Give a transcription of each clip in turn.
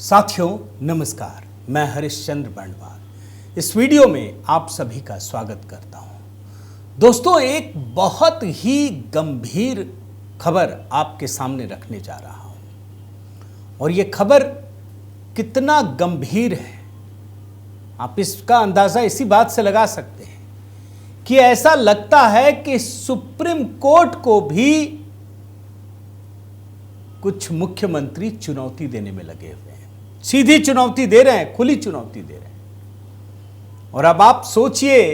साथियों नमस्कार, मैं हरिश्चंद्र बंडवाल इस वीडियो में आप सभी का स्वागत करता हूं। दोस्तों, एक बहुत ही गंभीर खबर आपके सामने रखने जा रहा हूं और ये खबर कितना गंभीर है आप इसका अंदाजा इसी बात से लगा सकते हैं कि ऐसा लगता है कि सुप्रीम कोर्ट को भी कुछ मुख्यमंत्री चुनौती देने में लगे हुए हैं। सीधी चुनौती दे रहे हैं, खुली चुनौती दे रहे हैं। और अब आप सोचिए,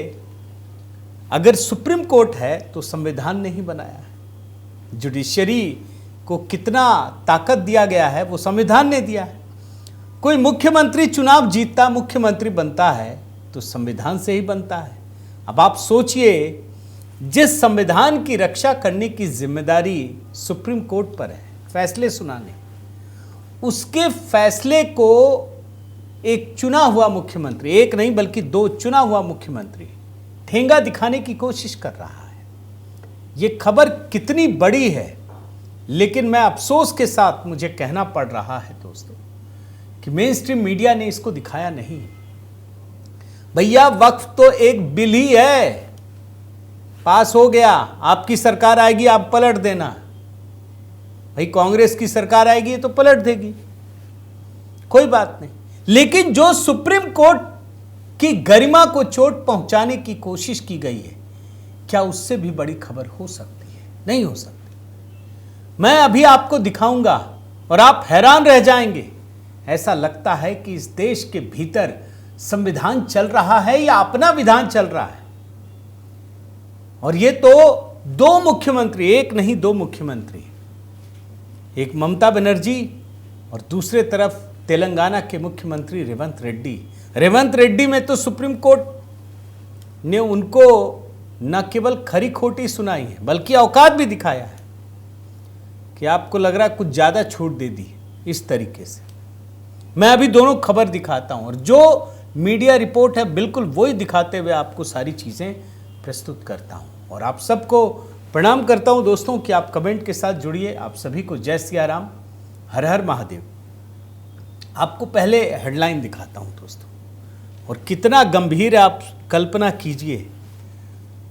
अगर सुप्रीम कोर्ट है तो संविधान ने ही बनाया है। जुडिशरी को कितना ताकत दिया गया है वो संविधान ने दिया है। कोई मुख्यमंत्री चुनाव जीतता, मुख्यमंत्री बनता है तो संविधान से ही बनता है। अब आप सोचिए, जिस संविधान की रक्षा करने की जिम्मेदारी सुप्रीम कोर्ट पर है, फैसले सुनाने, उसके फैसले को एक चुना हुआ मुख्यमंत्री, एक नहीं बल्कि दो चुना हुआ मुख्यमंत्री ठेंगा दिखाने की कोशिश कर रहा है। यह खबर कितनी बड़ी है, लेकिन मैं अफसोस के साथ मुझे कहना पड़ रहा है दोस्तों कि मेन स्ट्रीम मीडिया ने इसको दिखाया नहीं। भैया, वक्फ तो एक बिल ही है, पास हो गया, आपकी सरकार आएगी आप पलट देना। भाई, कांग्रेस की सरकार आएगी तो पलट देगी, कोई बात नहीं। लेकिन जो सुप्रीम कोर्ट की गरिमा को चोट पहुंचाने की कोशिश की गई है, क्या उससे भी बड़ी खबर हो सकती है? नहीं हो सकती। मैं अभी आपको दिखाऊंगा और आप हैरान रह जाएंगे। ऐसा लगता है कि इस देश के भीतर संविधान चल रहा है या अपना विधान चल रहा है। और ये तो दो मुख्यमंत्री, एक नहीं दो मुख्यमंत्री, एक ममता बनर्जी और दूसरे तरफ तेलंगाना के मुख्यमंत्री रेवंत रेड्डी। रेवंत रेड्डी में तो सुप्रीम कोर्ट ने उनको न केवल खरी खोटी सुनाई है बल्कि औकात भी दिखाया है कि आपको लग रहा है कुछ ज़्यादा छूट दे दी। इस तरीके से मैं अभी दोनों खबर दिखाता हूं और जो मीडिया रिपोर्ट है बिल्कुल वही दिखाते हुए आपको सारी चीज़ें प्रस्तुत करता हूं। और आप सबको प्रणाम करता हूं दोस्तों कि आप कमेंट के साथ जुड़िए। आप सभी को जय सिया राम, हर हर महादेव। आपको पहले हेडलाइन दिखाता हूं दोस्तों, और कितना गंभीर है आप कल्पना कीजिए।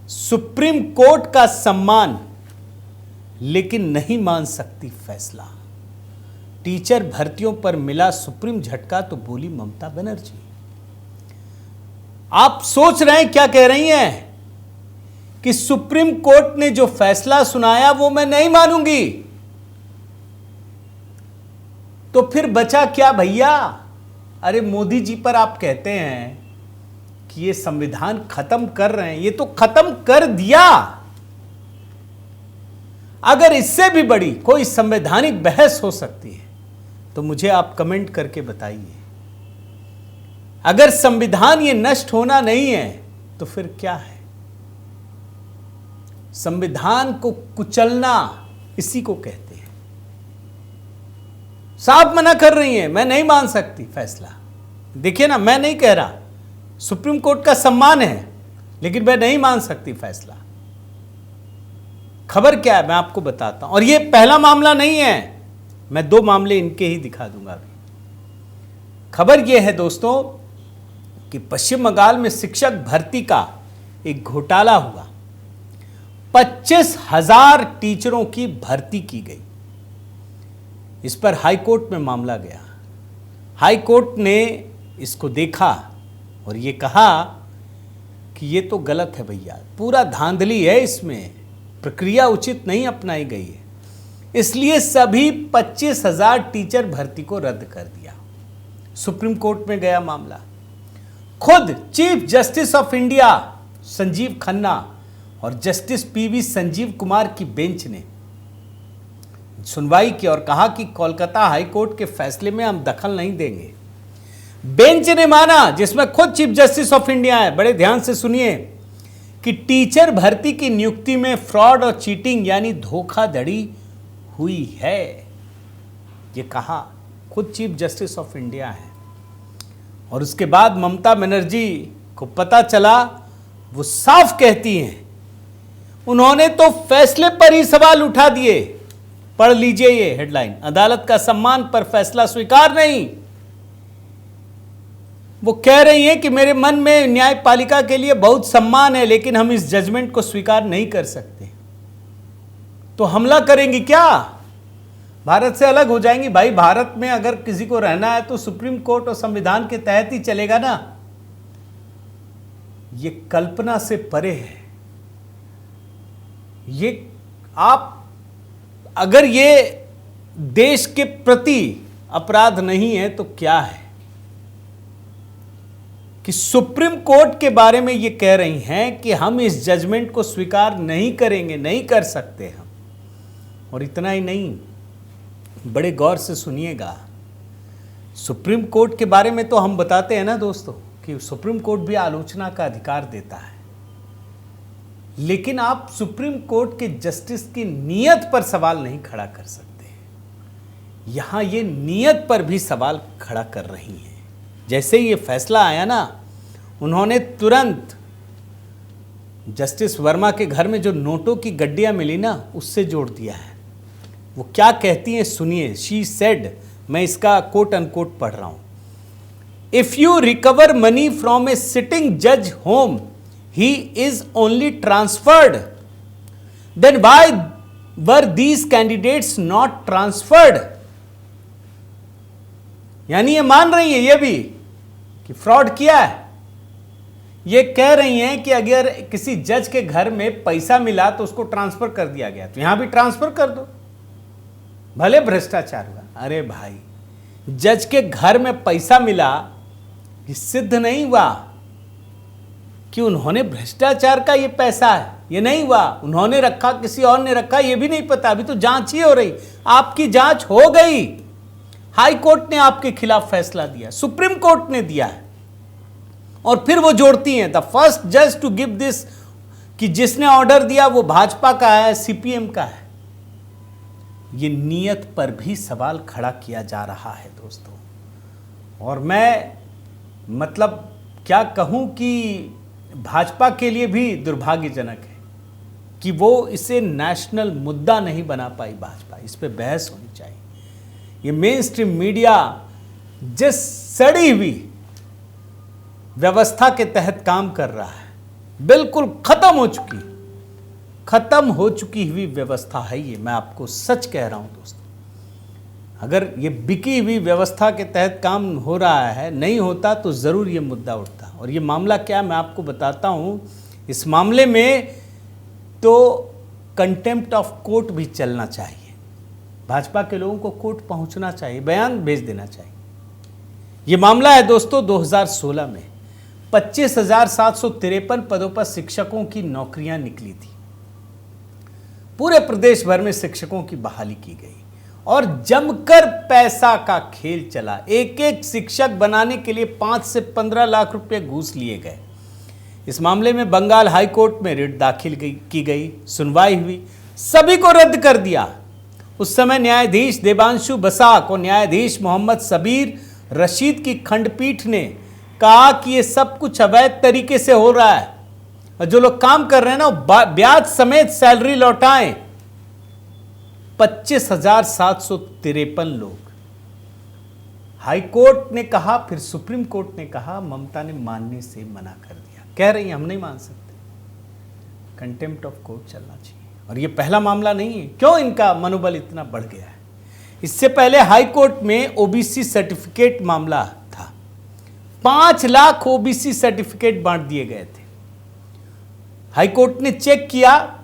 सुप्रीम कोर्ट का सम्मान लेकिन नहीं मान सकती फैसला। टीचर भर्तियों पर मिला सुप्रीम झटका तो बोली ममता बनर्जी। आप सोच रहे हैं क्या कह रही हैं कि सुप्रीम कोर्ट ने जो फैसला सुनाया वो मैं नहीं मानूंगी। तो फिर बचा क्या भैया? अरे मोदी जी पर आप कहते हैं कि ये संविधान खत्म कर रहे हैं, ये तो खत्म कर दिया। अगर इससे भी बड़ी कोई संवैधानिक बहस हो सकती है तो मुझे आप कमेंट करके बताइए। अगर संविधान ये नष्ट होना नहीं है तो फिर क्या है? संविधान को कुचलना इसी को कहते हैं। साफ मना कर रही हैं, मैं नहीं मान सकती फैसला। देखिए ना, मैं नहीं कह रहा, सुप्रीम कोर्ट का सम्मान है, लेकिन मैं नहीं मान सकती फैसला। खबर क्या है मैं आपको बताता हूं। और ये पहला मामला नहीं है, मैं दो मामले इनके ही दिखा दूंगा अभी। खबर यह है दोस्तों कि पश्चिम बंगाल में शिक्षक भर्ती का एक घोटाला हुआ। 25,000 टीचरों की भर्ती की गई। इस पर हाई कोर्ट में मामला गया। हाई कोर्ट ने इसको देखा और ये कहा कि ये तो गलत है भैया, पूरा धांधली है, इसमें प्रक्रिया उचित नहीं अपनाई गई है, इसलिए सभी 25,000 टीचर भर्ती को रद्द कर दिया। सुप्रीम कोर्ट में गया मामला। खुद chief justice of India Sanjeev Khanna और जस्टिस पीवी संजीव कुमार की बेंच ने सुनवाई की और कहा कि कोलकाता हाई कोर्ट के फैसले में हम दखल नहीं देंगे। बेंच ने माना, जिसमें खुद चीफ जस्टिस ऑफ इंडिया है, बड़े ध्यान से सुनिए, कि टीचर भर्ती की नियुक्ति में फ्रॉड और चीटिंग यानी धोखाधड़ी हुई है। यह कहा खुद चीफ जस्टिस ऑफ इंडिया है। और उसके बाद ममता बनर्जी को पता चला, वो साफ कहती हैं, उन्होंने तो फैसले पर ही सवाल उठा दिए। पढ़ लीजिए ये हेडलाइन, अदालत का सम्मान पर फैसला स्वीकार नहीं। वो कह रही हैं कि मेरे मन में न्यायपालिका के लिए बहुत सम्मान है, लेकिन हम इस जजमेंट को स्वीकार नहीं कर सकते। तो हमला करेंगी क्या? भारत से अलग हो जाएंगी? भाई, भारत में अगर किसी को रहना है तो सुप्रीम कोर्ट और संविधान के तहत ही चलेगा ना। ये कल्पना से परे है। ये आप अगर ये देश के प्रति अपराध नहीं है तो क्या है कि सुप्रीम कोर्ट के बारे में ये कह रही हैं कि हम इस जजमेंट को स्वीकार नहीं करेंगे, नहीं कर सकते हम। और इतना ही नहीं, बड़े गौर से सुनिएगा, सुप्रीम कोर्ट के बारे में तो हम बताते हैं ना दोस्तों कि सुप्रीम कोर्ट भी आलोचना का अधिकार देता है, लेकिन आप सुप्रीम कोर्ट के जस्टिस की नीयत पर सवाल नहीं खड़ा कर सकते। यहां ये नीयत पर भी सवाल खड़ा कर रही हैं। जैसे ही ये फैसला आया ना, उन्होंने तुरंत जस्टिस वर्मा के घर में जो नोटों की गड्डियां मिली ना, उससे जोड़ दिया है। वो क्या कहती हैं सुनिए। शी सेड, मैं इसका कोट अनकोट पढ़ रहा हूं, if you recover money from a sitting जज home, he is only transferred, then why were these candidates not transferred. यानी ये मान रही है ये भी कि फ्रॉड किया है। ये कह रही हैं कि अगर किसी जज के घर में पैसा मिला तो उसको ट्रांसफर कर दिया गया, तो यहां भी ट्रांसफर कर दो, भले भ्रष्टाचार हुआ। अरे भाई, जज के घर में पैसा मिला, ये सिद्ध नहीं हुआ कि उन्होंने भ्रष्टाचार का ये पैसा है, ये नहीं हुआ। उन्होंने रखा, किसी और ने रखा, ये भी नहीं पता। अभी तो जांच ही हो रही। आपकी जांच हो गई, हाई कोर्ट ने आपके खिलाफ फैसला दिया, सुप्रीम कोर्ट ने दिया है, और फिर वो जोड़ती हैं द फर्स्ट जज टू गिव दिस, कि जिसने ऑर्डर दिया वो भाजपा का है, सीपीएम का है। ये नीयत पर भी सवाल खड़ा किया जा रहा है दोस्तों। और मैं मतलब क्या कहूं कि भाजपा के लिए भी दुर्भाग्यजनक है कि वो इसे नेशनल मुद्दा नहीं बना पाई। भाजपा, इस पे बहस होनी चाहिए। ये मेन स्ट्रीम मीडिया जिस सड़ी हुई व्यवस्था के तहत काम कर रहा है, बिल्कुल खत्म हो चुकी हुई व्यवस्था है ये। मैं आपको सच कह रहा हूं दोस्तों। अगर ये बिकी हुई व्यवस्था के तहत काम हो रहा है, नहीं होता तो जरूर ये मुद्दा उठता। और ये मामला क्या, मैं आपको बताता हूं। इस मामले में तो कंटेम्प्ट ऑफ कोर्ट भी चलना चाहिए। भाजपा के लोगों को कोर्ट पहुंचना चाहिए, बयान भेज देना चाहिए। यह मामला है दोस्तों 2016 में 25,753 पदों पर शिक्षकों की नौकरियां निकली थी। पूरे प्रदेश भर में शिक्षकों की बहाली की गई और जमकर पैसा का खेल चला। एक एक शिक्षक बनाने के लिए 5 से 15 लाख रुपए घूस लिए गए। इस मामले में बंगाल हाई कोर्ट में रिट दाखिल की गई, सुनवाई हुई, सभी को रद्द कर दिया। उस समय न्यायाधीश देवांशु बसाक और न्यायाधीश मोहम्मद सबीर रशीद की खंडपीठ ने कहा कि ये सब कुछ अवैध तरीके से हो रहा है और जो लोग काम कर रहे हैं ना ब्याज समेत सैलरी लौटाएं। 25,753 लोग। हाई कोर्ट ने कहा, फिर सुप्रीम कोर्ट ने कहा, ममता ने मानने से मना कर दिया। कह रही हैं हम नहीं मान सकते, कंटेम्प्ट ऑफ कोर्ट चलना चाहिए। और ये पहला मामला नहीं है। क्यों इनका मनोबल इतना बढ़ गया है? इससे पहले हाई कोर्ट में ओबीसी सर्टिफिकेट मामला था। 5 लाख ओबीसी सर्टिफिकेट बांट दिए गए थे। हाई कोर्ट ने चेक किया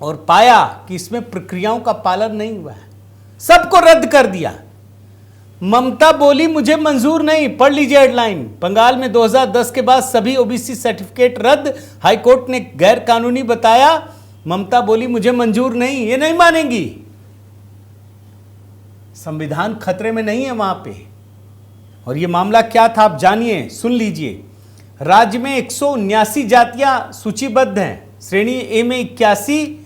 और पाया कि इसमें प्रक्रियाओं का पालन नहीं हुआ है, सबको रद्द कर दिया। ममता बोली मुझे मंजूर नहीं। पढ़ लीजिए हेडलाइन। बंगाल में 2010 के बाद सभी ओबीसी सर्टिफिकेट रद्द, हाई कोर्ट ने गैर कानूनी बताया। ममता बोली मुझे मंजूर नहीं, ये नहीं मानेंगी। संविधान खतरे में नहीं है वहां पे। और ये मामला क्या था आप जानिए, सुन लीजिए। राज्य में 179 जातियां सूचीबद्ध हैं। श्रेणी ए में 81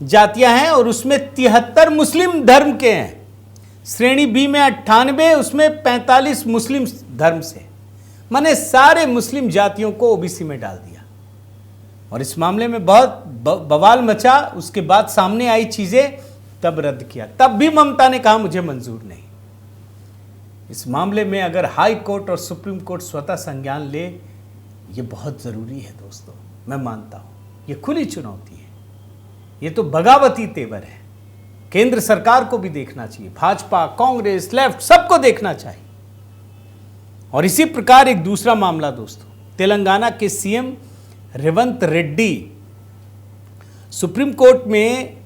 जातियां हैं और उसमें 73 मुस्लिम धर्म के हैं। श्रेणी बी में 98, उसमें 45 मुस्लिम धर्म से। माने सारे मुस्लिम जातियों को ओबीसी में डाल दिया। और इस मामले में बहुत बवाल मचा। उसके बाद सामने आई चीजें, तब रद्द किया। तब भी ममता ने कहा मुझे मंजूर नहीं। इस मामले में अगर हाई कोर्ट और सुप्रीम कोर्ट स्वतः संज्ञान ले, ये बहुत ज़रूरी है दोस्तों। मैं मानता हूँ ये खुली चुनौती है, ये तो बगावती तेवर है। केंद्र सरकार को भी देखना चाहिए, भाजपा, कांग्रेस, लेफ्ट, सबको देखना चाहिए। और इसी प्रकार एक दूसरा मामला दोस्तों, तेलंगाना के CM Revanth Reddy, supreme court में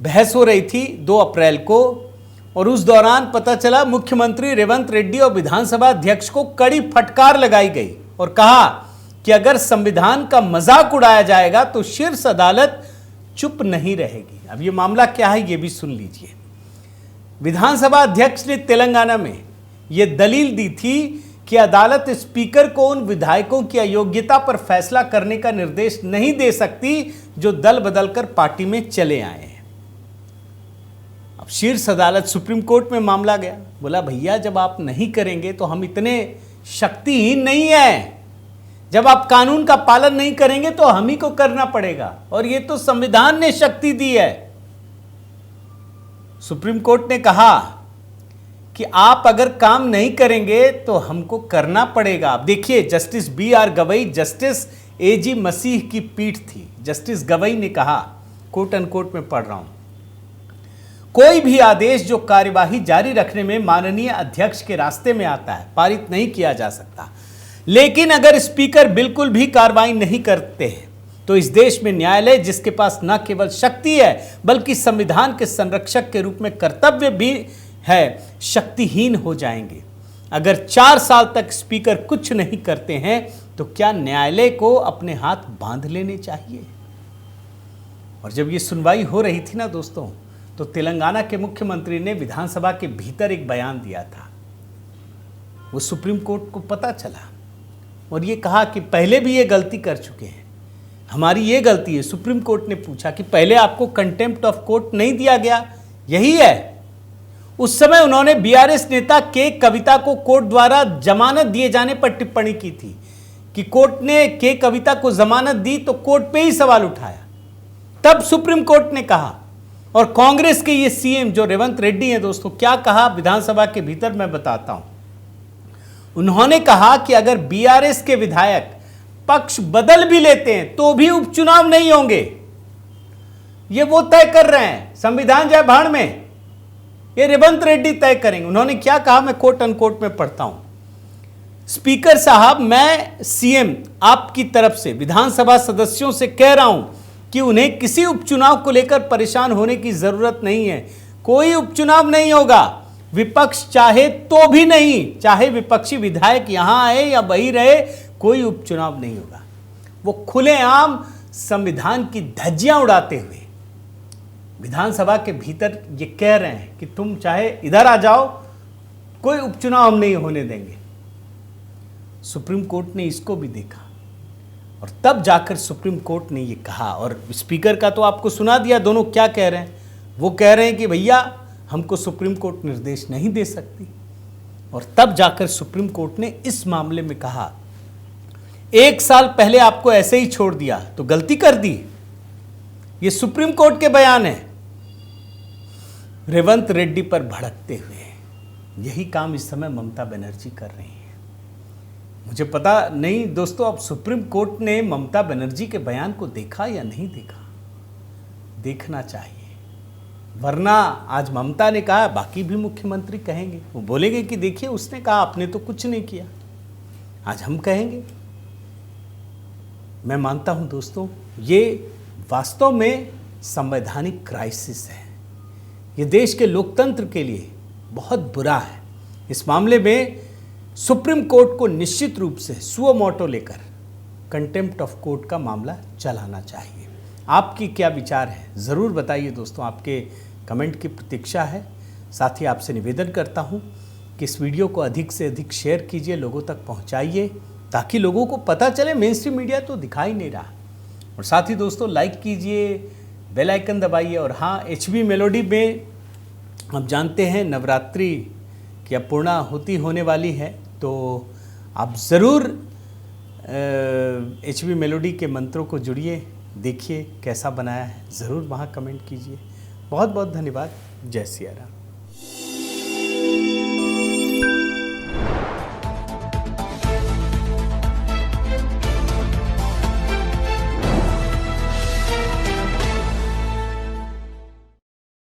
बहस हो रही थी 2 अप्रैल को, और उस दौरान पता चला मुख्यमंत्री रेवंत रेड्डी और विधानसभा अध्यक्ष को कड़ी फटकार लगाई गई और कहा कि अगर संविधान का मजाक उड़ाया जाएगा तो शीर्ष अदालत चुप नहीं रहेगी। अब ये मामला क्या है ये भी सुन लीजिए। विधानसभा अध्यक्ष ने तेलंगाना में यह दलील दी थी कि अदालत स्पीकर को उन विधायकों की अयोग्यता पर फैसला करने का निर्देश नहीं दे सकती जो दल बदलकर पार्टी में चले आए हैं। अब शीर्ष अदालत सुप्रीम कोर्ट में मामला गया, बोला भैया जब आप नहीं करेंगे तो हम इतने शक्तिहीन नहीं हैं, जब आप कानून का पालन नहीं करेंगे तो हम ही को करना पड़ेगा, और ये तो संविधान ने शक्ति दी है। सुप्रीम कोर्ट ने कहा कि आप अगर काम नहीं करेंगे तो हमको करना पड़ेगा। अब देखिए, justice BR Gavai, justice AG मसीह की पीठ थी। जस्टिस गवई ने कहा, कोट अनकोट में पढ़ रहा हूं, कोई भी आदेश जो कार्यवाही जारी रखने में माननीय अध्यक्ष के रास्ते में आता है पारित नहीं किया जा सकता, लेकिन अगर स्पीकर बिल्कुल भी कार्रवाई नहीं करते हैं तो इस देश में न्यायालय, जिसके पास न केवल शक्ति है बल्कि संविधान के संरक्षक के रूप में कर्तव्य भी है, शक्तिहीन हो जाएंगे। अगर 4 साल तक स्पीकर कुछ नहीं करते हैं तो क्या न्यायालय को अपने हाथ बांध लेने चाहिए? और जब ये सुनवाई हो रही थी ना दोस्तों, तो तेलंगाना के मुख्यमंत्री ने विधानसभा के भीतर एक बयान दिया था। वो सुप्रीम कोर्ट को पता चला और ये कहा कि पहले भी ये गलती कर चुके हैं, हमारी ये गलती है। सुप्रीम कोर्ट ने पूछा कि पहले आपको कंटेम्प्ट ऑफ कोर्ट नहीं दिया गया? यही है। उस समय उन्होंने BRS नेता के कविता को कोर्ट द्वारा जमानत दिए जाने पर टिप्पणी की थी कि कोर्ट ने के कविता को जमानत दी तो कोर्ट पे ही सवाल उठाया। तब सुप्रीम कोर्ट ने कहा, और कांग्रेस के ये सीएम जो रेवंत रेड्डी हैं दोस्तों, क्या कहा विधानसभा के भीतर मैं बताता हूं। उन्होंने कहा कि अगर BRS के विधायक पक्ष बदल भी लेते हैं तो भी उपचुनाव नहीं होंगे। ये वो तय कर रहे हैं, संविधान जाए भाड़ में, ये रेवंत रेड्डी तय करेंगे। उन्होंने क्या कहा, मैं कोट अनकोट में पढ़ता हूं, स्पीकर साहब, मैं सीएम आपकी तरफ से विधानसभा सदस्यों से कह रहा हूं कि उन्हें किसी उपचुनाव को लेकर परेशान होने की जरूरत नहीं है। कोई उपचुनाव नहीं होगा, विपक्ष चाहे तो भी नहीं, चाहे विपक्षी विधायक यहां आए या वही रहे, कोई उपचुनाव नहीं होगा। वो खुलेआम संविधान की धज्जियां उड़ाते हुए विधानसभा के भीतर ये कह रहे हैं कि तुम चाहे इधर आ जाओ, कोई उपचुनाव हम नहीं होने देंगे। सुप्रीम कोर्ट ने इसको भी देखा और तब जाकर सुप्रीम कोर्ट ने ये कहा, और स्पीकर का तो आपको सुना दिया, दोनों क्या कह रहे हैं। वो कह रहे हैं कि भैया हमको सुप्रीम कोर्ट निर्देश नहीं दे सकती, और तब जाकर सुप्रीम कोर्ट ने इस मामले में कहा, 1 साल पहले आपको ऐसे ही छोड़ दिया तो गलती कर दी। ये सुप्रीम कोर्ट के बयान है। रेवंत रेड्डी पर भड़कते हुए यही काम इस समय ममता बनर्जी कर रही है। मुझे पता नहीं दोस्तों, अब सुप्रीम कोर्ट ने ममता बनर्जी के बयान को देखा या नहीं देखा, देखना चाहिए, वरना आज ममता ने कहा, बाकी भी मुख्यमंत्री कहेंगे, वो बोलेंगे कि देखिए उसने कहा, आपने तो कुछ नहीं किया। आज हम कहेंगे। मैं मानता हूं दोस्तों, ये वास्तव में संवैधानिक क्राइसिस है। ये देश के लोकतंत्र के लिए बहुत बुरा है। इस मामले में सुप्रीम कोर्ट को निश्चित रूप से सुओ मोटो लेकर कंटेम्प्ट ऑफ कोर्ट का मामला चलाना चाहिए। आपकी क्या विचार है ज़रूर बताइए दोस्तों, आपके कमेंट की प्रतीक्षा है। साथ ही आपसे निवेदन करता हूं कि इस वीडियो को अधिक से अधिक शेयर कीजिए, लोगों तक पहुंचाइए, ताकि लोगों को पता चले मेन स्ट्रीम मीडिया तो दिखा ही नहीं रहा। और साथ ही दोस्तों लाइक कीजिए, बेल आइकन दबाइए। और हाँ, HB मेलोडी में हम जानते हैं नवरात्रि की अपूर्णाहुति होने वाली है, तो आप ज़रूर HB मेलोडी के मंत्रों को जुड़िए, देखिए कैसा बनाया है, ज़रूर वहाँ कमेंट कीजिए। बहुत बहुत धन्यवाद। जय सिया राम।